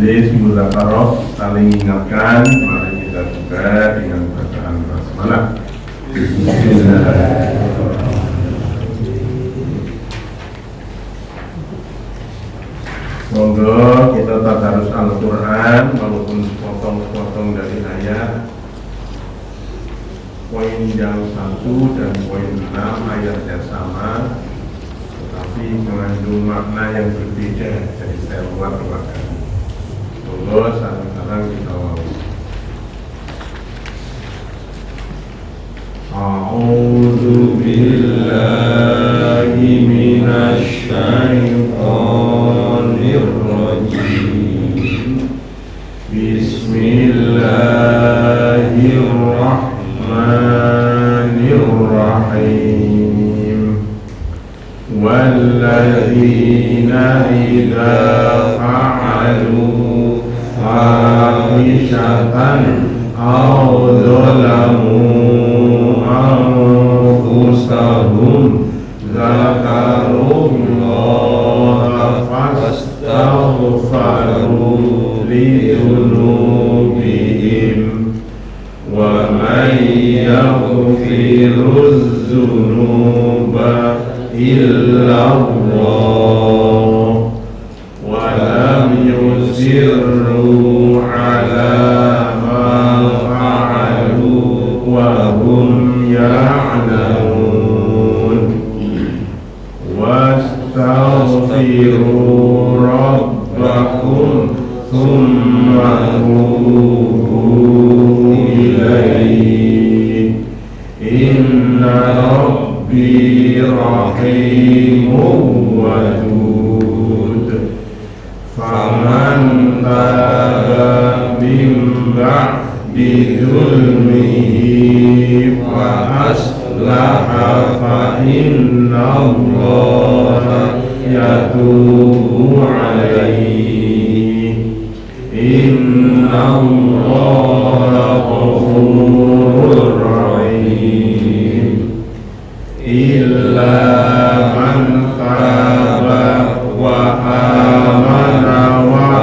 Majlis Muzakarah saling ingatkan. Mari kita buka dengan bacaan basmalah. Monggo kita tadarus Al-Quran walaupun sepotong-sepotong dari ayat. Poin yang 1 dan poin 6 ayatnya sama, tetapi mengandung makna yang berbeda. Jadi saya ulang-ulang. Monggo sekarang kita mulai. A'udzu billahi minasy syaithanir rajim. Bismillahirrahmanirrahim. Walladzina idza fa'alu fahishatan aw dzalamu anfusahum dzakarullaha fastaghfaru lidzunubihim wa man yaghfirudz dzunuba illallah wa lam yusirru ala ma fa'alu wa hum ya'lamun. Wastaghfiru rabbakum thumma tubu ilaihi inna rabbi rahimun wadud. Faman taba min ba'di dzulmihi fa aslaha fa inna Allaha yatubu alaihi inna Allaha ghafurur rahim. Illa man taba wa amana wa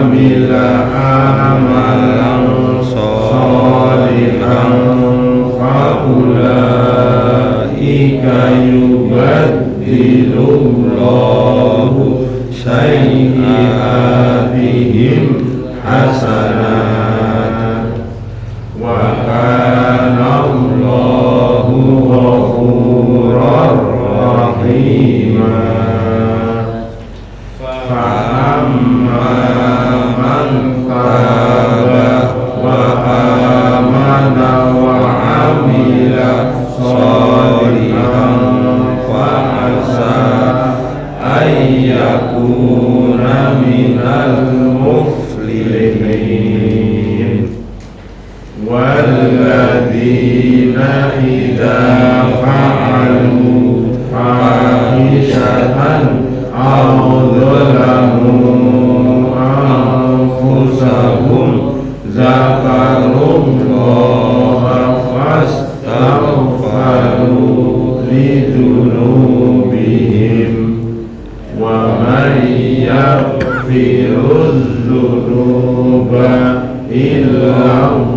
amila amalan sholihan fa ulaika yubaddilullahu sayyi'atihim hasanat wa kana Allahu ghafurar rahima. Fa'amma man taba wa amana wa amila sholihan fa asa ayyakuna minal muflihin. Walladzina idza fa'alu fahishatan aw dzalamu anfusahum dzakarullaha fastaghfaru lidzunubihim wa man yaghfirudz dzunuba illallah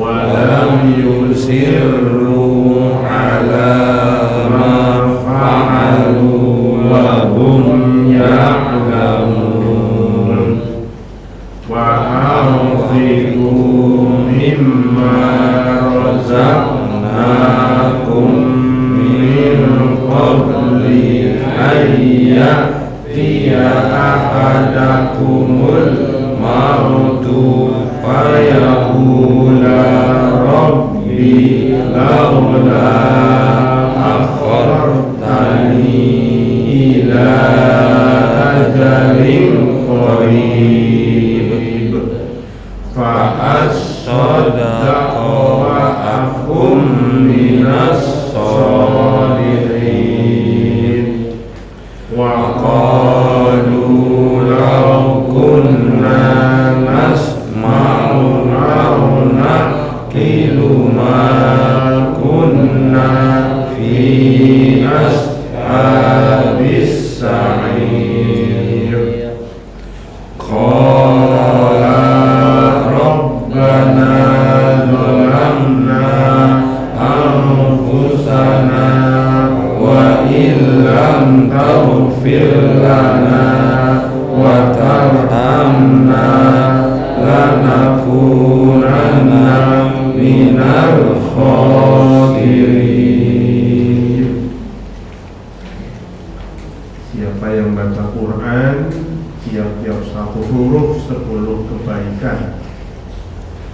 wa lam yusirru ala ma fa'alu wa hum ya'lamun. Wa anfiqu mimma razaqnakum min qabli an ya'tiya ahadakumul mautu fayaqula rabbi laula akhartani ila ajalin qarib fa as-sadaqa wa akum minas sholihin. Wa qalu law kunna nasma'u aw naqilu ma kunna fi ashabis sa'ir. lana wa tarhamna lanakunanna minal khasirin. Siapa yang baca Quran, tiap-tiap satu huruf 10 kebaikan.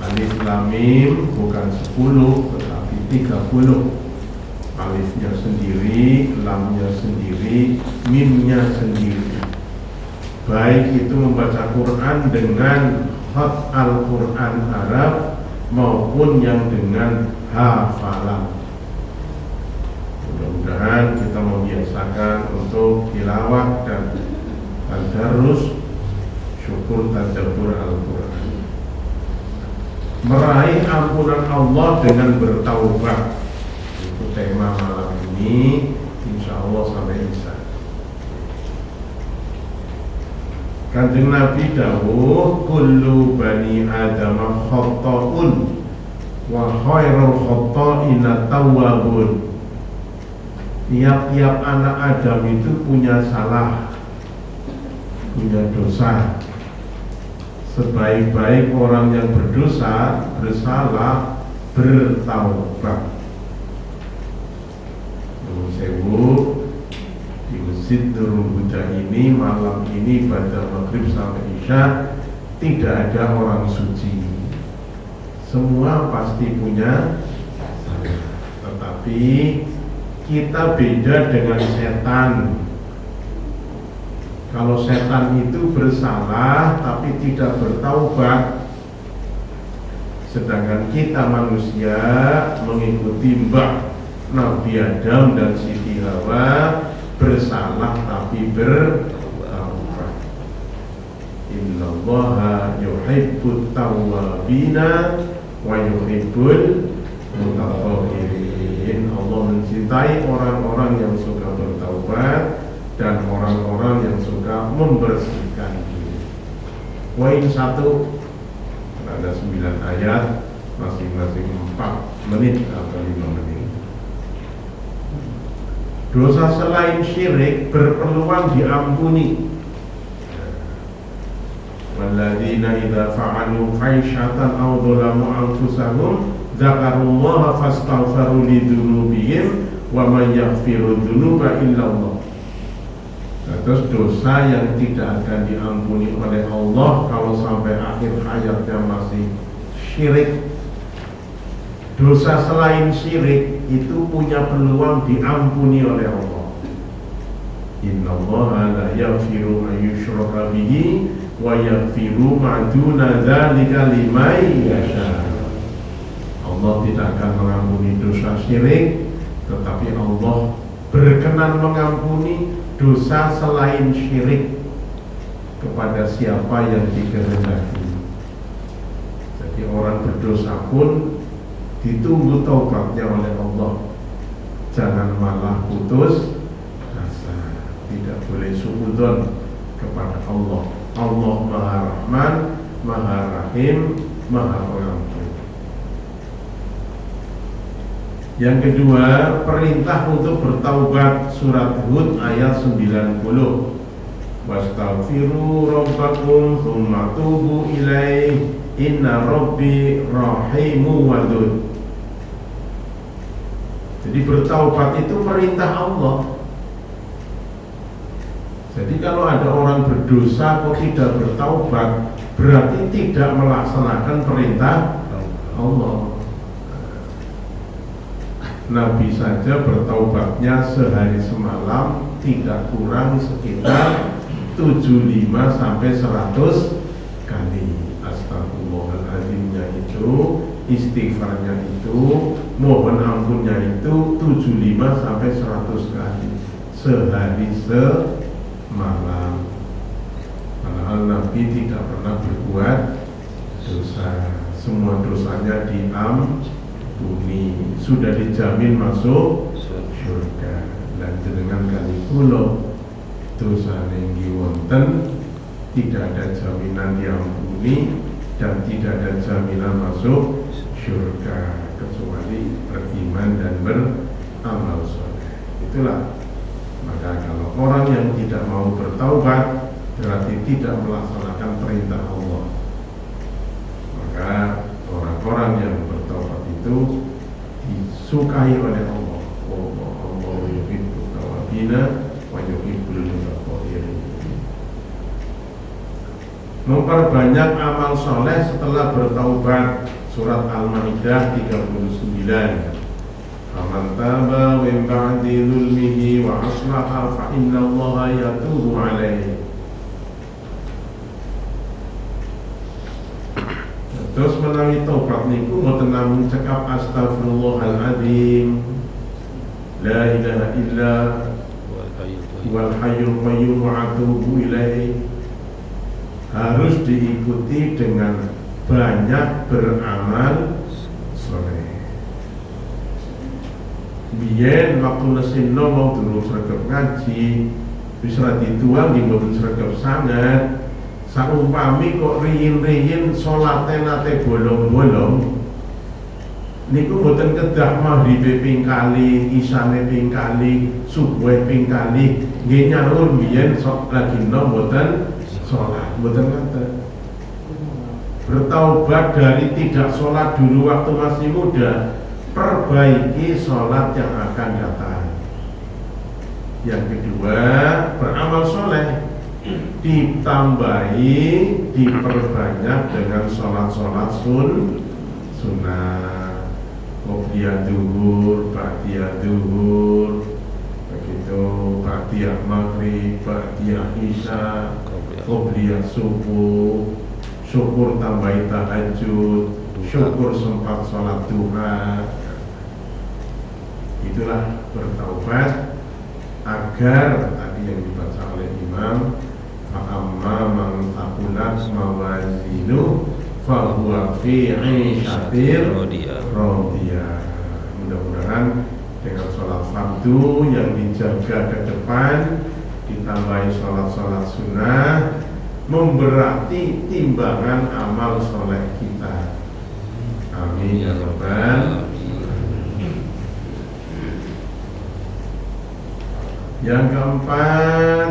Alif lam mim bukan 10 tetapi 30. Alifnya sendiri, lamnya sendiri, mimnya sendiri. Baik itu membaca Quran dengan khat Al-Quran Arab maupun yang dengan hafalan. Mudah-mudahan kita membiasakan untuk tilawah dan tadarus, syukur tadabbur Al-Quran. Meraih ampunan Allah dengan bertaubat, itu tema malam ini, insya Allah sampai Isya. Kanjeng Nabi dawuh, kullu bani Adam khata'un wa khairul khata'ina tawwabun. Tiap-tiap anak Adam itu punya salah, punya dosa. Sebaik-baik orang yang berdosa, bersalah, bertaubat. Sewu di Masjid Nurul Huda ini malam ini pada maghrib sampai Isya tidak ada orang suci. Semua pasti punya salah. Tetapi kita beda dengan setan. Kalau setan itu bersalah tapi tidak bertaubat, sedangkan kita manusia mengikuti mbah Nabi Adam dan Siti Hawa, bersalah tapi bertaubat. Innallaha yuhibbut tawwabina wa yuhibbul mutatahhirin. Allah mencintai orang-orang yang suka bertaubat dan orang-orang yang suka membersihkan diri. Poin 1, ada 9 ayat, masing-masing 4 menit atau 5 menit. Dosa selain syirik berpeluang diampuni. Walladzina idza fa'alu fahishatan aw dzalamu anfusahum dzakarullaha fastaghfiru lidzunubihim wa man yaghfiru dzunuba illallah. Terus dosa yang tidak akan diampuni oleh Allah kalau sampai akhir hayatnya masih syirik. Dosa selain syirik itu punya peluang diampuni oleh Allah. Innallaha la yaghfiru an yushraka bihi wa yaghfiru ma duna dzalika liman yasha. Allah tidak akan mengampuni dosa syirik, tetapi Allah berkenan mengampuni dosa selain syirik kepada siapa yang dikehendaki. Jadi orang berdosa pun ditunggu taubatnya oleh Allah. Jangan malah putus asa. Tidak boleh suudzon kepada Allah. Allah Maha Rahman, Maha Rahim, Maha Pengampun. Yang kedua, perintah untuk bertaubat, surat Hud ayat 90. Wastaghfiru rabbakum tsumma tubu ilaihi inna rabbi rahimu wadud. Jadi bertaubat itu perintah Allah. Jadi kalau ada orang berdosa kok tidak bertaubat, berarti tidak melaksanakan perintah Allah. Nabi saja bertaubatnya sehari semalam tidak kurang sekitar 75 sampai 100 kali. Astagfirullahaladzimnya itu, istighfarnya itu, mohon ampunnya itu 75 sampai 100 kali sehari semalam. Padahal Nabi tidak pernah berbuat dosa. Semua dosanya diampuni, sudah dijamin masuk surga. Dan dengan kali kula dosa ninggi wonten, tidak ada jaminan diampuni dan tidak ada jaminan masuk surga kecuali beriman dan beramal soleh. Itulah Maka kalau orang yang tidak mau bertaubat berarti tidak melaksanakan perintah Allah. Maka orang-orang yang bertaubat itu disukai oleh Allah. Allah yuhibbut tawabina wa yuhibbul mutatahhirin. Memperbanyak amal soleh setelah bertaubat. Surat Al-Maidah 39. Faman taba min ba'di dzulmihi wa aslaha fa innallaha yatubu 'alaihi. Terus menawi taubat niku mboten namung cekap astagfirullahaladzim, la ilaha illa wal hayyul qayyum wa atubu ilaihi. Harus diikuti dengan banyak beramal soleh. Biyen waktu lesino mau dulu sregep ngaji, bisa dituang di mboten sregep sangat. Saumpami kok riyin-riyin salate nate bolong-bolong, niku mboten kedah maghribe ping kali, isane ping kali, subuhe ping kali, nggih nyaur biyen sok lagi mboten salat, mboten ngaten. Bertaubat dari tidak sholat dulu waktu masih muda, perbaiki sholat yang akan datang. Yang kedua, beramal soleh, ditambahi, diperbanyak dengan sholat-sholat sunnah, qobliyah duhur, ba'diyah duhur, begitu ba'diyah maghrib, ba'diyah isya, qobliyah subuh, syukur tambahi tahajud, syukur sempat sholat duha. Itulah bertaubat agar tadi yang dibaca oleh imam, fa'amma man taqulat mawazinu fahuwa fi 'ishatir radiyah. Mudah-mudahan dengan sholat fardu yang dijaga ke depan ditambahi sholat-sholat sunnah memberati timbangan amal soleh kita. Amin ya rabbal. Yang keempat,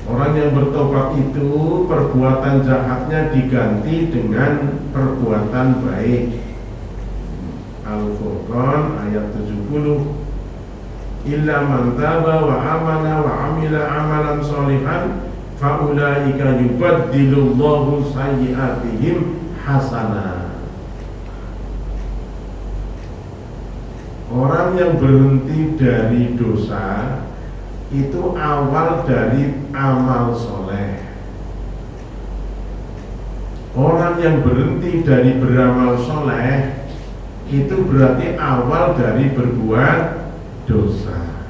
orang yang bertobat itu perbuatan jahatnya diganti dengan perbuatan baik. Al-Furqan ayat 70. Illa man taba wa amana wa amila amalan sholihan faulaika yubaddilullahu sayyi'atihim hasanah. Orang yang berhenti dari dosa itu awal dari amal soleh. Orang yang berhenti dari beramal soleh itu berarti awal dari berbuat dosa.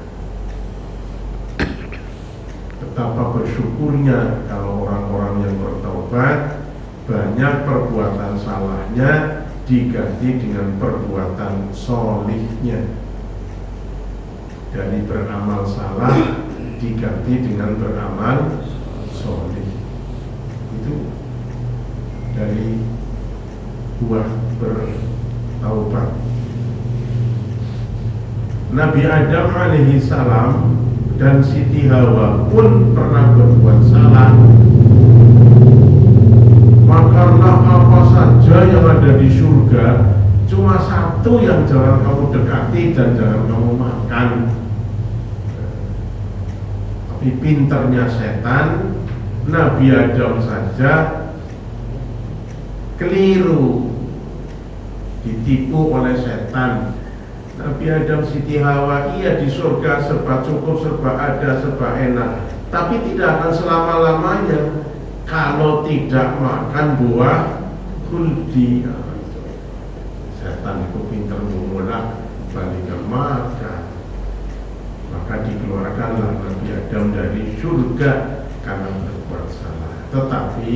Betapa bersyukurnya kalau orang-orang yang bertaubat banyak perbuatan salahnya diganti dengan perbuatan solihnya. Dari beramal salah diganti dengan beramal solih. Itu dari buah bertaubat. Nabi Adam alaihi salam dan Siti Hawa pun pernah berbuat salah. Makanlah apa saja yang ada di surga, cuma satu yang jangan kamu dekati dan jangan kamu makan. Tapi pinternya setan, Nabi Adam saja keliru, ditipu oleh setan. Nabi Adam Siti Hawa iya di surga serba cukup, serba ada, serba enak, tapi tidak akan selama-lamanya kalau tidak makan buah khuldi. Setan itu pintar memulak balikan makan. Maka dikeluarkanlah Nabi Adam dari surga karena berbuat salah. Tetapi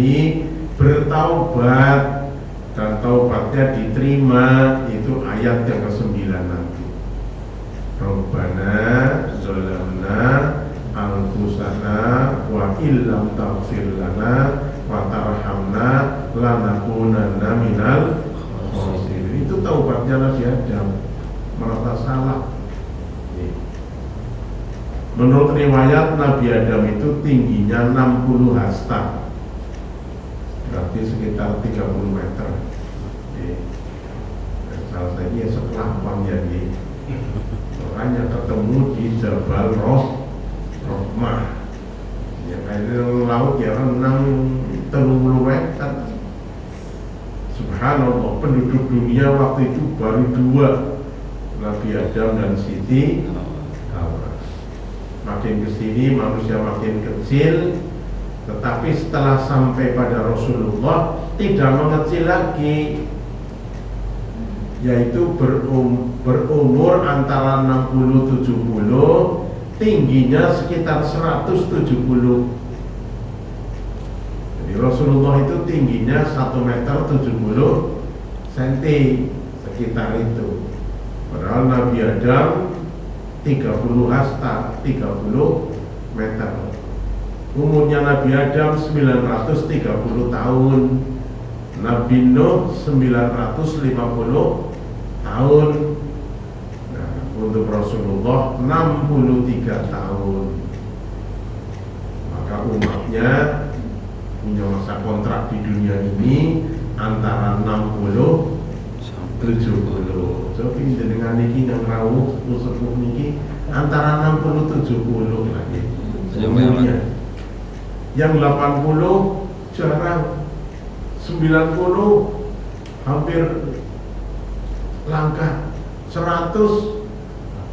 bertaubat dan taubatnya diterima, itu ayat yang ke-9 nanti. Rabbana zalamna anfusana wa illam taghfir lana wa tarhamna lanakunanna minal khasirin. Itu taubatnya Nabi Adam, merasa salah. Menurut riwayat Nabi Adam itu tingginya 60 hasta, berarti sekitar 30 meter. Salah satunya sekelapan ya nih. Makanya ketemu di Jabal Rohmah. Ya kayak laut ya renang 30 meter. Subhanallah, penduduk dunia waktu itu baru 2, Nabi Adam dan Siti Hawa. Makin kesini manusia makin kecil, tetapi setelah sampai pada Rasulullah tidak mengecil lagi, yaitu berumur antara 60-70, tingginya sekitar 170. Jadi Rasulullah itu tingginya 1,70 meter cm, sekitar itu. Padahal Nabi Adam 30 hasta, 30 meter. Umurnya Nabi Adam 930 tahun, Nabi Nuh 950 tahun. Nah, untuk Rasulullah 63 tahun. Maka umatnya punya masa kontrak di dunia ini antara 60 70. Jadi dengan niki yang rawuh sepuh niki antara 60-70 lagi. Yang 80 jarang, 90 hampir langka, 100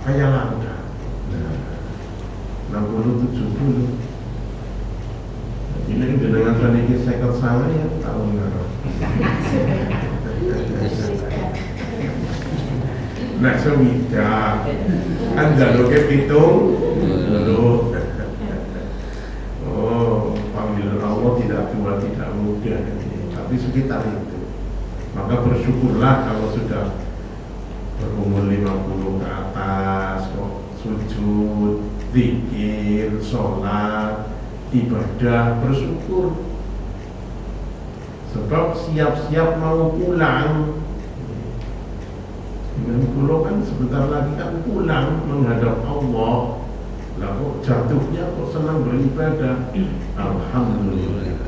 kayak langka. Nah, 60-70. Ini dengan saniki seket sana ya tahun ngarep. Nah, sewida anda lo kepitung lo. Oh, panggilan Allah tidak tua tidak muda, tapi sekitar itu. Maka bersyukurlah kalau sudah berumur 50 ke atas, sujud, zikir, sholat, ibadah, bersyukur. Sebab siap-siap mau pulang. Dengan pulau kan sebentar lagi kan pulang menghadap Allah. Lah kok jatuhnya kok senang beribadah. Alhamdulillah.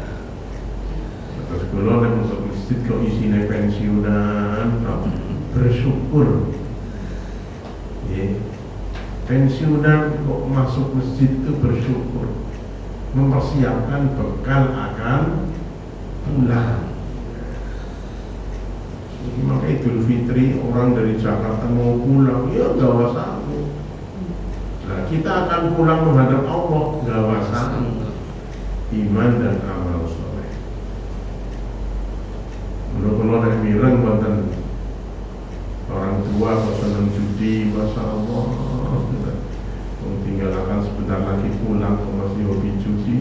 Terus kalau nek masuk masjid kok isine pensiunan, bersyukur. Pensiunan kok masuk masjid itu bersyukur, mempersiapkan bekal akan pulang. Maka Idul Fitri orang dari Jakarta mau pulang, ya gawa satu. Nah, kita akan pulang menghadap Allah, gawa satu. Iman dan amal soleh. Menurut yang mireng wonten orang tua kok seneng judi, masya Allah. Tinggalkan sebentar lagi pulang ke masjid hobi judi.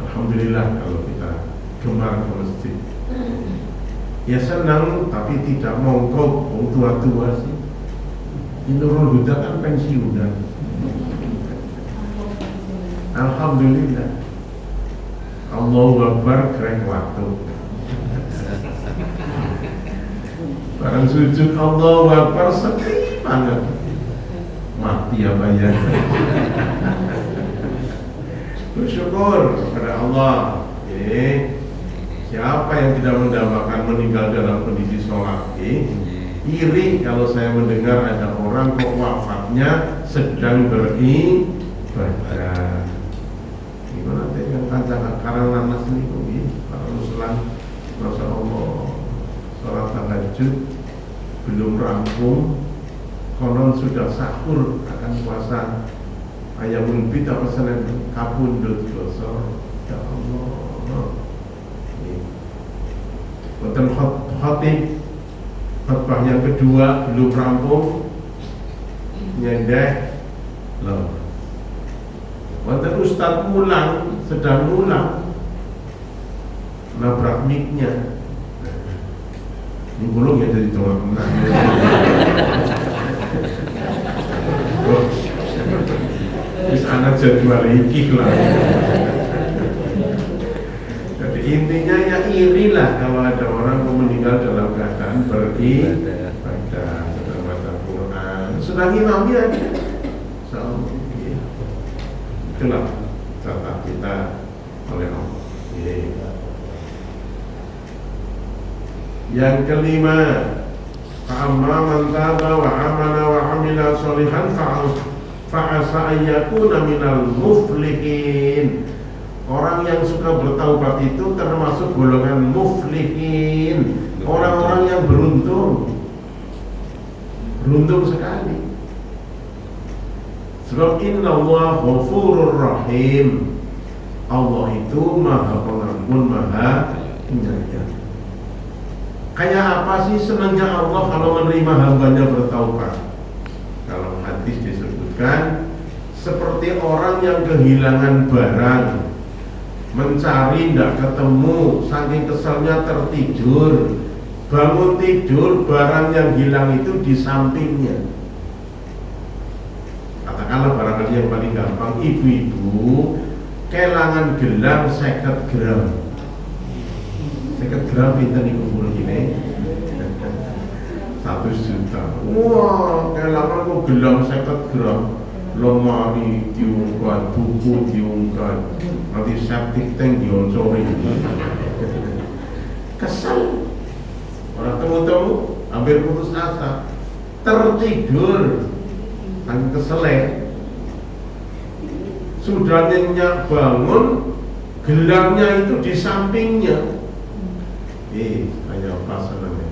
Alhamdulillah kalau kita gemar ke masjid. Ya senang, tapi tidak mongkok, tua-tua sih. Nurul Huda kan pensiunan. Alhamdulillah. Allahu Akbar, keren waktu. Barang sujud Allahu Akbar sedih banget. Mati apa ya? Bersyukur kepada Allah. Siapa yang tidak mendambakan meninggal dalam kondisi sholat? Iri kalau saya mendengar ada orang kok wafatnya sedang beribadah. Gimana teh yang kancang karang nanas ini kok para muslim, masya Allah, sholat tahajud belum rampung, konon sudah sahur akan puasa ayamul bid apa selain kabundut dosa. Ya Allah. Wonten khotib khotbah yang kedua belum rampung, nyendeh loh. Wonten ustaz mulang, sedang mulang, nabrak miknya. Ini belum ya jadi tengah menang. Terus anak jadwal ikik lah. Jadi intinya ya irilah kalau ada orang meninggal dalam keadaan beribadah, sedang baca Quran, sedang imamnya aja. itulah jatah kita oleh Allah. Yang kelima, fa'amma man taba wa amana wa amila sholihan fa'asa ayyakuna minal muflihin. Orang yang suka bertaubat itu termasuk golongan muflihin, orang-orang yang beruntung sekali. Sebab innallaha ghafurur rahim. Allah itu Maha Pengampun, Maha Penyayang. Kayak apa sih senangnya Allah kalau menerima hambanya bertaubat? Kalau hadis disebutkan seperti orang yang kehilangan barang, mencari tidak ketemu, saking keselnya tertidur, bangun tidur, barang yang hilang itu di sampingnya. Katakanlah barangkali yang paling gampang, ibu-ibu kelangan gelang 50 gram. 50 gram pinten iku kumpul gini 1 juta. Wah, kelangan kok gelang 50 gram. Lemari diungkat, buku diungkat, nanti septic tank dioncori. Kesel. Orang temu-temu hampir putus asa, tertidur, kan keselek. Sudah nyenyak bangun, gelangnya itu di sampingnya. Kayak apa senengnya?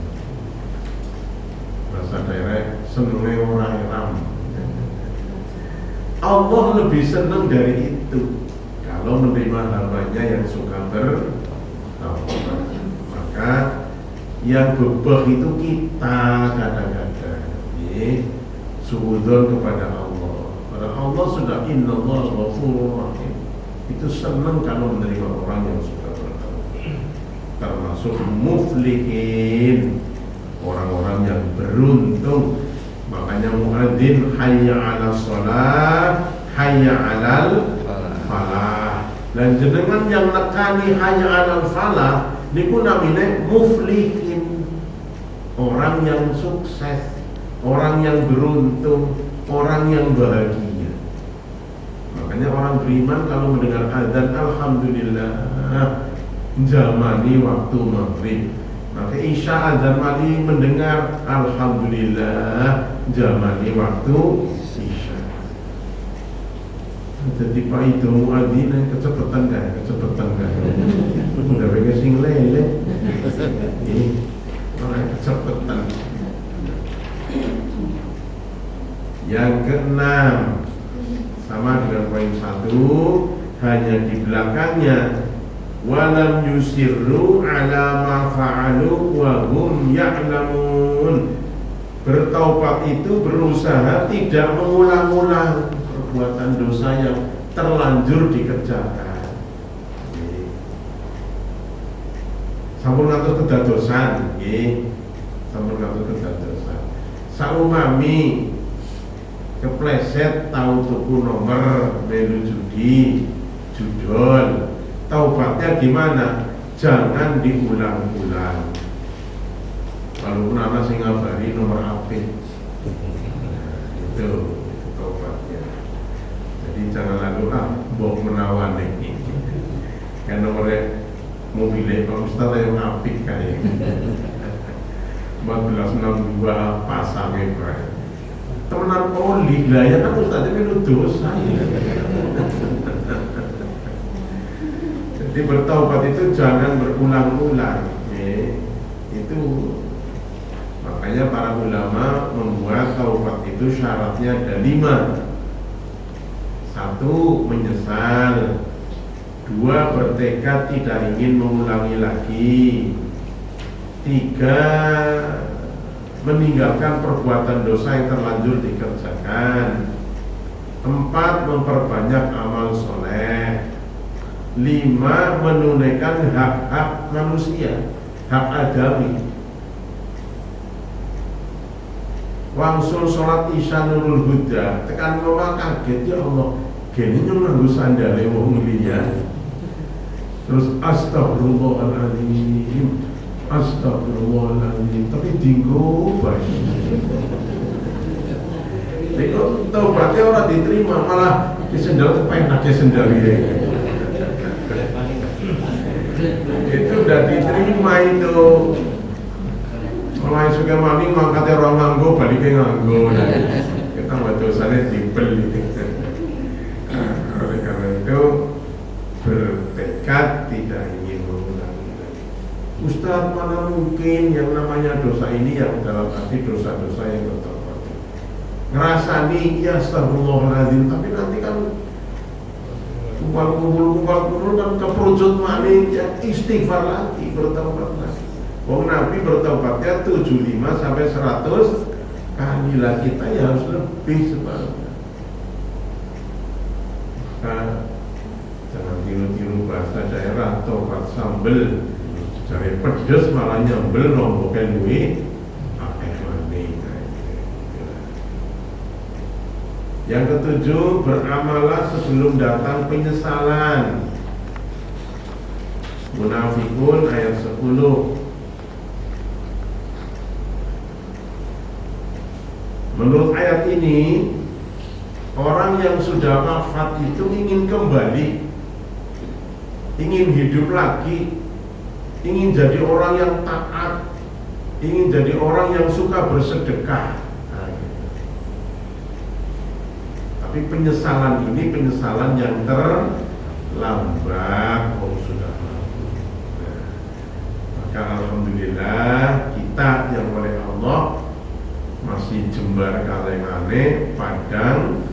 Bahasa daerah senengnya orang ram. Allah lebih senang dari itu kalau menerima hambanya yang suka bertaubat. Maka yang bebeh itu kita kadang-kadang suudzon kepada Allah. Pada Allah sudah innallaha ghafurur rahim. Itu senang kalau menerima orang yang suka bertaubat. Termasuk muflihin, orang-orang yang beruntung. Makanya muadzin hayya 'alas shalah, hayya 'alal falah. Dan jenengan yang nekani hayya 'alal falah niku namine muflihin. Orang yang sukses, orang yang beruntung, orang yang bahagia. Makanya orang beriman kalau mendengar azan alhamdulillah jamani waktu maghrib. Maka isya azan mali mendengar alhamdulillah jamani waktu isya. Jadi Pak itu muadzin kecepatan kan? Udah pengen sing lele. Ini orang kecepatan. Yang keenam sama dengan poin 1, hanya di belakangnya walam yusirru ala ma fa'alu wa hum ya'lamun. Bertaubat itu berusaha tidak mengulang-ulang perbuatan dosa yang terlanjur dikerjakan. Sampun ngatur kedadosan, sampun ngatur kedadosan. Saumami kepleset tahu tuku nomor melu judi, judol. Taubatnya gimana? Jangan diulang-ulang. Walaupun anak sing ngabari nomor apik. Itu taubatnya. Jadi jangan lalu mbok menawan iki. Kan nomornya mobilnya Pak Ustaz yang apik kae. 1462 pasangnya Pak. Temenan poli lah ya kan Ustaz itu dosa ya. Jadi bertaubat itu jangan berulang-ulang. Itu makanya para ulama membuat taubat itu syaratnya ada 5. 1, menyesal. 2, bertekad tidak ingin mengulangi lagi. 3, meninggalkan perbuatan dosa yang terlanjur dikerjakan. 4, memperbanyak amal soleh. 5, menunaikan hak-hak manusia, hak adami. Wangsul sholat isya nurul huda, tekan mama kaget, ya Allah, gini nyong nganggo sandale wong liya. Terus astagfirullahaladzim, astagfirullahaladzim, tapi dinggo bae. Itu taubatnya orang diterima, malah disendal kepenak ya sendal ini. Itu udah diterima itu. Kalau yang suka maling mangkatnya orang nganggo, baliknya nganggo. Kita nggak dosanya dibel gitu. Oleh karena itu bertekad tidak ingin mengulangi lagi. Ustadz, mana mungkin yang namanya dosa ini yang dalam arti dosa-dosa yang bertobat. Ngerasani ya astagfirullahaladzim, tapi nanti kan kumpul kan keperucut maling, ya istighfar lagi, bertobat lagi. Wong Nabi bertobatnya 75 sampai 100 kali lah, kita ya harus lebih sebaliknya. Jangan tiru-tiru bahasa daerah, tobat sambel cari pedes malah nyambel nomboknya duit pakai maning. Yang ketujuh, beramalah sebelum datang penyesalan. Munafikun ayat 10. Menurut ayat ini, orang yang sudah wafat itu ingin kembali, ingin hidup lagi, ingin jadi orang yang taat, ingin jadi orang yang suka bersedekah. Tapi penyesalan ini penyesalan yang terlambat. Sudah mampu. Maka alhamdulillah kita yang oleh Allah masih jembar kalengane padang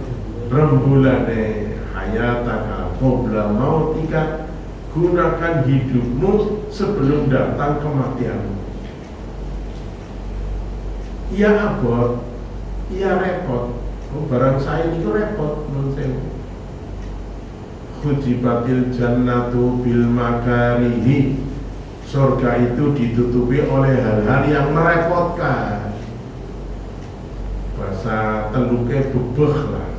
rembulane hayataka qabla mautika, gunakan hidupmu sebelum datang kematianmu. Iya abot, iya repot. Barang saya itu repot menurut saya. Hujibatil jannatu bil makarihi, surga itu ditutupi oleh hal-hal yang merepotkan. Bahasa teluknya bebeh lah,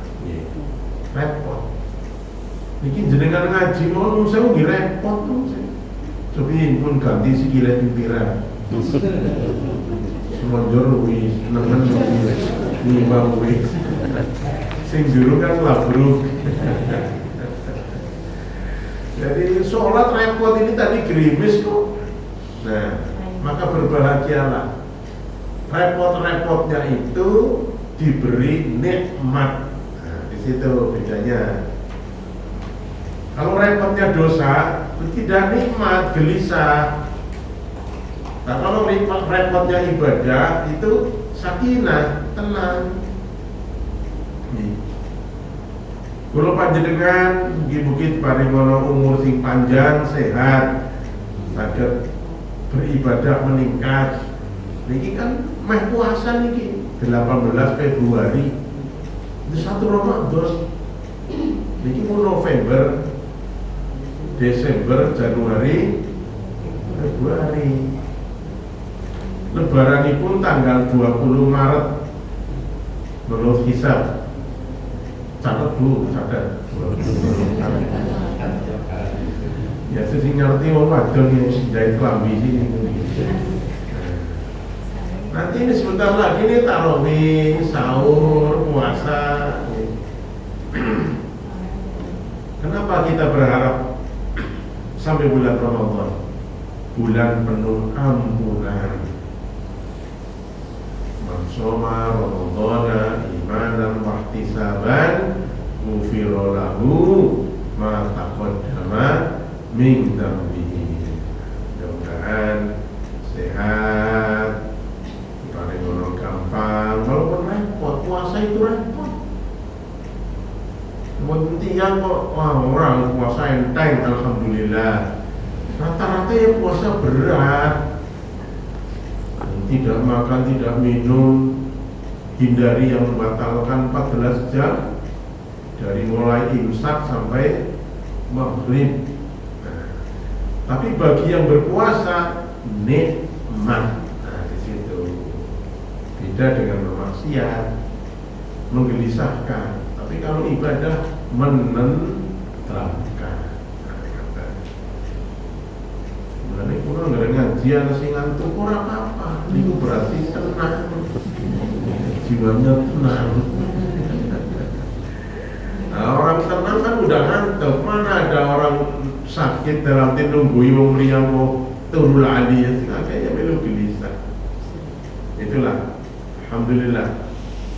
repot. Niki jenengan ngaji mau saya nggih repot tuh. Cobi pun ganti sikile pimpiran. Semonjor wis nemen wis nimbang wis. Sing juru kan labruk. Jadi sholat repot ini tadi gerimis kok. Nah, maka berbahagialah. Repot-repotnya itu diberi nikmat. Nah, di situ bedanya. Kalau repotnya dosa, tidak nikmat, gelisah. Nah, kalau repotnya ibadah itu sakinah, tenang. Kalau panjenengan bukit paringono umur sing panjang, sehat, saged beribadah meningkat. Niki kan meh puasa niki 18 Februari. Itu 1 Ramadan. Niki mau November, Desember, Januari, Februari. Lebaranipun tanggal 20 Maret menurut hisab. Catat dulu, catat. Ya sing ngerti wong wadon iki jahit klambi sini. Nanti ini sebentar lagi nih tarawih, sahur, puasa. Kenapa kita berharap sampai bulan Ramadan? Bulan penuh ampunan. Soma Ramadana imanan wahtisaban ghufira lahu ma taqaddama min dzambihi. Mudah-mudahan sehat, paling gampang. Walaupun repot, puasa itu repot. Kemudian kok orang puasa enteng, alhamdulillah. Rata-rata ya puasa berat. Tidak makan, tidak minum, hindari yang membatalkan 14 jam dari mulai imsak sampai maghrib. Tapi bagi yang berpuasa nikmat. Nah, di situ beda dengan bermaksiat, menggelisahkan. Tapi kalau ibadah menenteramkan. Ini kurang nggak ngajian sing ngantuk ora apa-apa. Itu berarti tenang, jiwanya tenang. Nah, orang tenang kan udah ngantuk. Mana ada orang sakit dalam nunggu wong liya mau turul ali ya kayaknya melu gelisah. Itulah alhamdulillah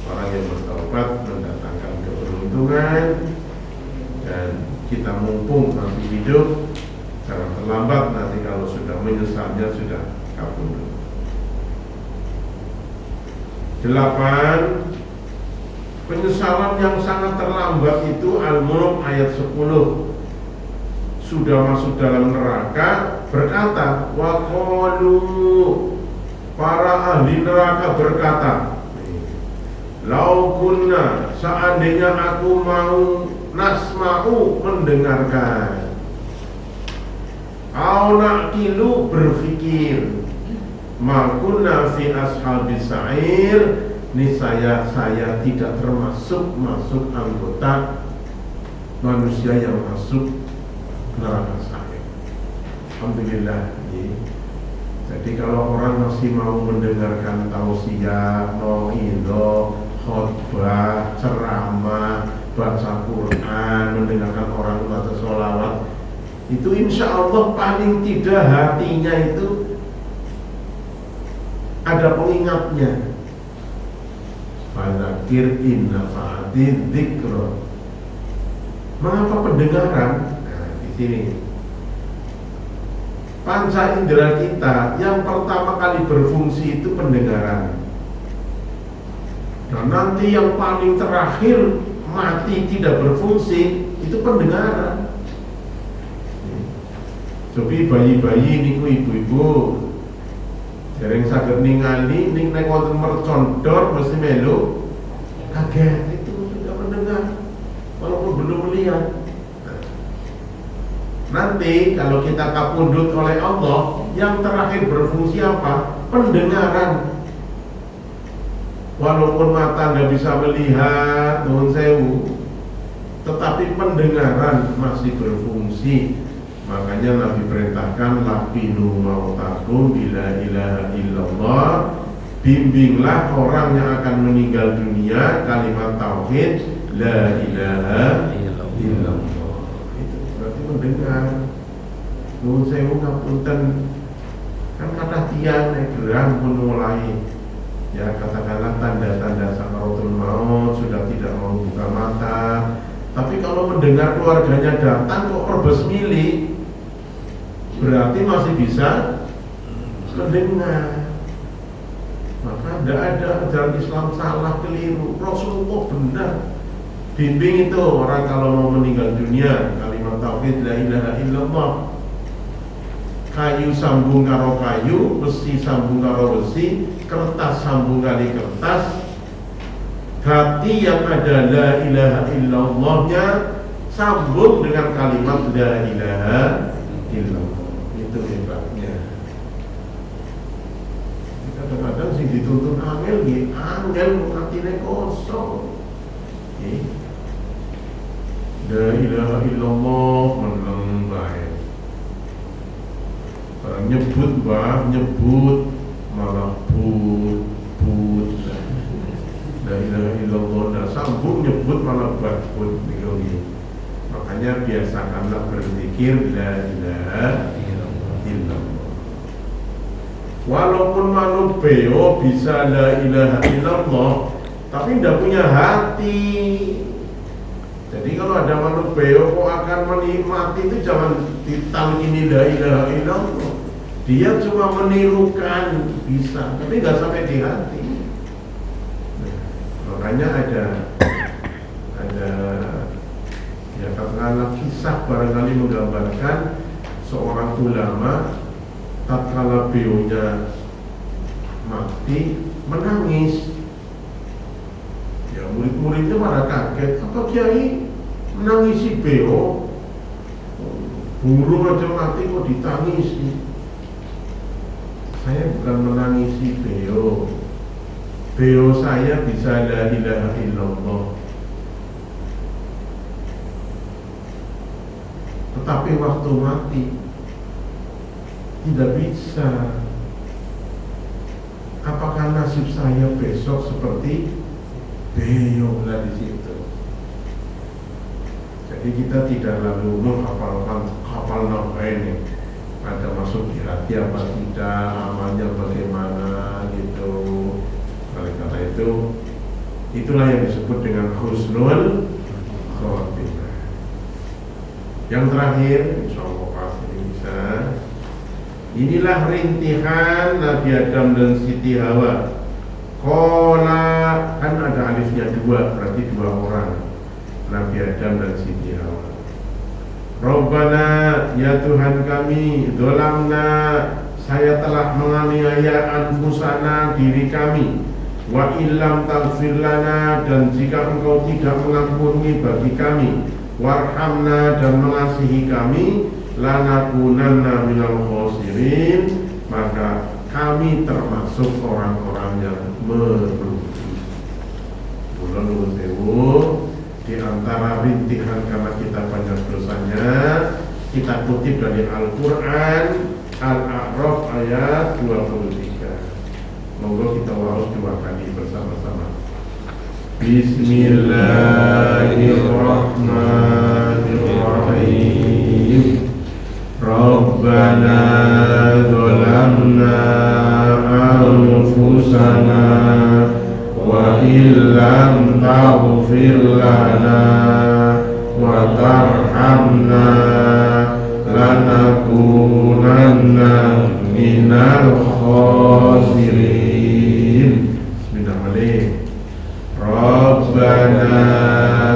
orang yang bertaubat mendatangkan keberuntungan, dan kita mumpung masih hidup, jangan terlambat nanti kalau sudah menyesalnya sudah kabur. 8. Penyesalan yang sangat terlambat itu Al-Mulk ayat 10. Sudah masuk dalam neraka berkata, wa qalu, para ahli neraka berkata, lau kunna, seandainya aku mau nasma'u, mendengarkan, au naqilu, berfikir, ma kunna fi ashabis sa'ir, niscaya saya tidak termasuk anggota manusia yang masuk neraka sa'ir. Alhamdulillah. Jadi kalau orang masih mau mendengarkan tausiah, mau indo, khotbah, ceramah, baca Quran, mendengarkan orang baca sholawat, itu insya Allah paling tidak hatinya itu ada pengingatnya. Fadzakir in nafa'ati dzikra. Mengapa pendengaran? Nah, di sini panca indera kita yang pertama kali berfungsi itu pendengaran. Dan nanti yang paling terakhir mati tidak berfungsi itu pendengaran. Jadi bayi-bayi niku ibu-ibu dereng saged ningali ning nek wonten mercondor mesti melu kaget, itu sudah mendengar walaupun belum melihat. Nanti kalau kita kapundhut oleh Allah, yang terakhir berfungsi apa? Pendengaran. Walaupun mata nggak bisa melihat, nuwun sewu, tetapi pendengaran masih berfungsi. Makanya Nabi perintahkan laqinu mautakum bila ilaha illallah, bimbinglah orang yang akan meninggal dunia kalimat tauhid la ilaha illallah. Itu berarti mendengar. Nuwun sewu ngapunten, kan kata tiang nek gerang pun mulai ya katakanlah tanda-tanda sakaratul maut, sudah tidak mau buka mata. Tapi kalau mendengar keluarganya datang kok rebes milih, berarti masih bisa mendengar. Maka tidak ada ajaran Islam salah, keliru. Rasulullah benar bimbing itu orang kalau mau meninggal dunia kalimat tauhid la ilaha illallah. Kayu sambung karo kayu, besi sambung karo besi, kertas sambung kali kertas. Hati yang ada la ilaha illallahnya sambung dengan kalimat la ilaha illallah. Itu hebatnya. Kadang-kadang sih dituntun angel, angel hatinya kosong. La ilaha illallah meneng bae. Barang nyebut malah but. La ilaha illallah dan sambung nyebut malah but. Makanya biasakanlah berzikir la ilaha illallah. Walaupun makhluk beo bisa la ilaha illallah, tapi tidak punya hati. Jadi kalau ada makhluk beo kok akan menikmati, itu jangan ditalkini la ilaha illallah. Dia cuma menirukan bisa, tapi nggak sampai di hati. Makanya ada ya katakanlah kisah barangkali menggambarkan seorang ulama tatkala beliaunya mati menangis. Ya murid-muridnya pada kaget, apa kiai menangisi beliau? Burung aja mati kok ditangisi. Saya bukan menangisi beliau. Beliau saya bisa la ilaha illallah. Tetapi waktu mati tidak bisa. Apakah nasib saya besok seperti beliau di situ? Jadi kita tidak lalu menghafal ini ada masuk di hati apa tidak, amalnya bagaimana gitu. Oleh karena itu, itulah yang disebut dengan husnul khotimah. Yang terakhir, insyaallah pasti bisa. Inilah rintihan Nabi Adam dan Siti Hawa. Qala, kan ada alifnya dua, berarti dua orang, Nabi Adam dan Siti Hawa. Rabbana, ya Tuhan kami, dolamna, saya telah menganiaya anfusana, diri kami. Wa illam taghfir lana, dan jika engkau tidak mengampuni bagi kami, warhamna, dan mengasihi kami, lanakunanna minal khosirin, maka kami termasuk orang-orang yang merugi. Bulan sewu, di antara rintihan karena kita banyak dosanya, kita kutip dari Al-Quran Al-A'raf ayat 23. Monggo kita harus dua kali bersama-sama. Bismillahirrahmanirrahim. Rabbana dzalamna anfusana wa illam taghfir lana wa tarhamna lanakunanna minal khasirin. Bismillahirrahmanirrahim. Rabbana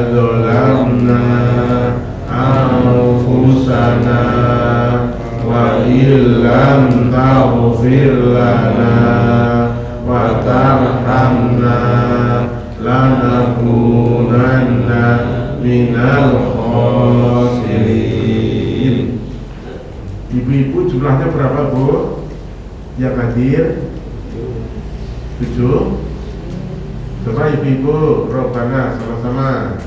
dzalamna anfusana wa illam taghfir lana wa tarhamna lanakunanna minal khasirin. Ibu-ibu jumlahnya berapa, Bu? Yang hadir 7. Coba ibu-ibu, Rabbana sama-sama.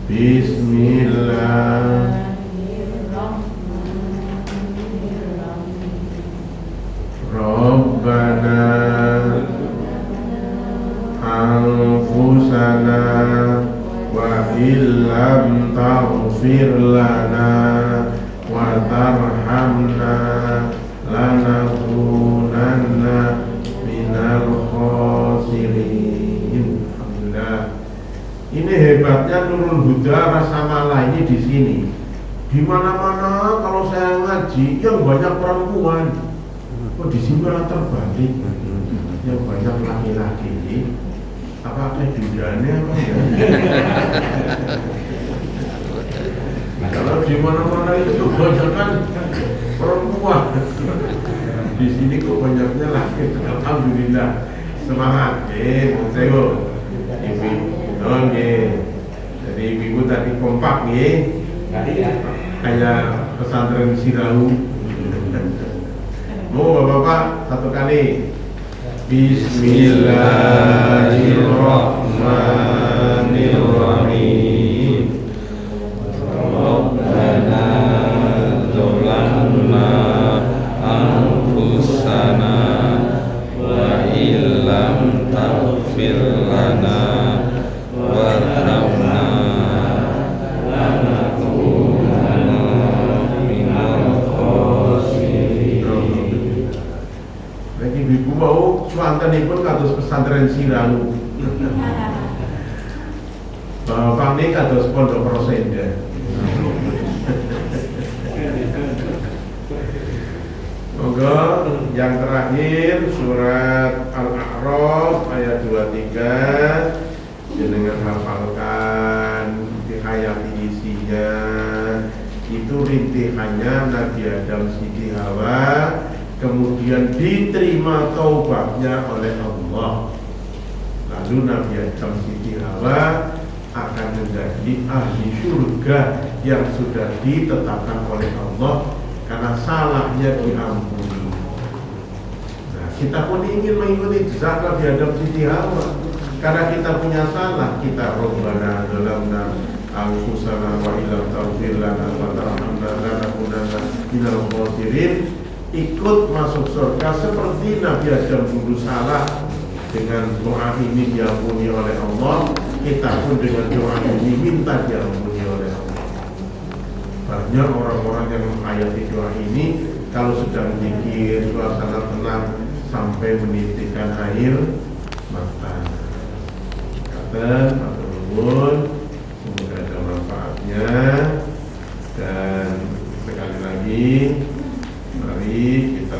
Bismillah. Rabbana anfusana wa illam taghfir lana wa tarhamna lanakunanna minal khasirin. Alhamdulillah. Ini hebatnya Nurul Huda Rasa Malah ini di sini. Di mana-mana kalau saya ngaji yang banyak perempuan. Oh, di sini malah terbalik. Yang banyak laki-laki ini. Apa kejudaannya apa ya? Kalau di mana-mana itu kebanyakan perempuan. Di sini kok banyaknya laki. Alhamdulillah. Semangat, Monsewo. Ibu, jadi ibu tadi kompak nih, kayak pesantren Sirau. Mau bapak satu kali. Bismillahirrahmanirrahim. Rabbana dzalamna anfusana wa illam taghfir lana warhamna lanakunanna minal khasirin. Lagi ibu mau suantenipun kados pesantren Sirau. Bapak ini kados pondok Rosenda. Moga yang terakhir surat Al-A'raf ayat 23. Jenengan hafalkan, dihayati isinya. Itu rintihannya Nabi Adam Siti Hawa, kemudian diterima taubatnya oleh Allah. Lalu Nabi Adam Siti Hawa akan menjadi ahli surga yang sudah ditetapkan oleh Allah karena salahnya diampuni. Nah, kita pun ingin mengikuti jejak Nabi Adam Siti Hawa. Karena kita punya salah, kita Rabbana dzalamna anfusana wa illam taghfir lana wa tarhamna lanakunanna minal khasirin, ikut masuk surga seperti Nabi Adam dulu salah. Dengan doa ini diampuni oleh Allah, kita pun dengan doa ini minta diampuni oleh banyak orang-orang yang menghayati doa ini kalau sedang zikir, suasana tenang sampai menitikkan air mata. Kata matur nuwun, semoga ada manfaatnya, dan sekali lagi mari kita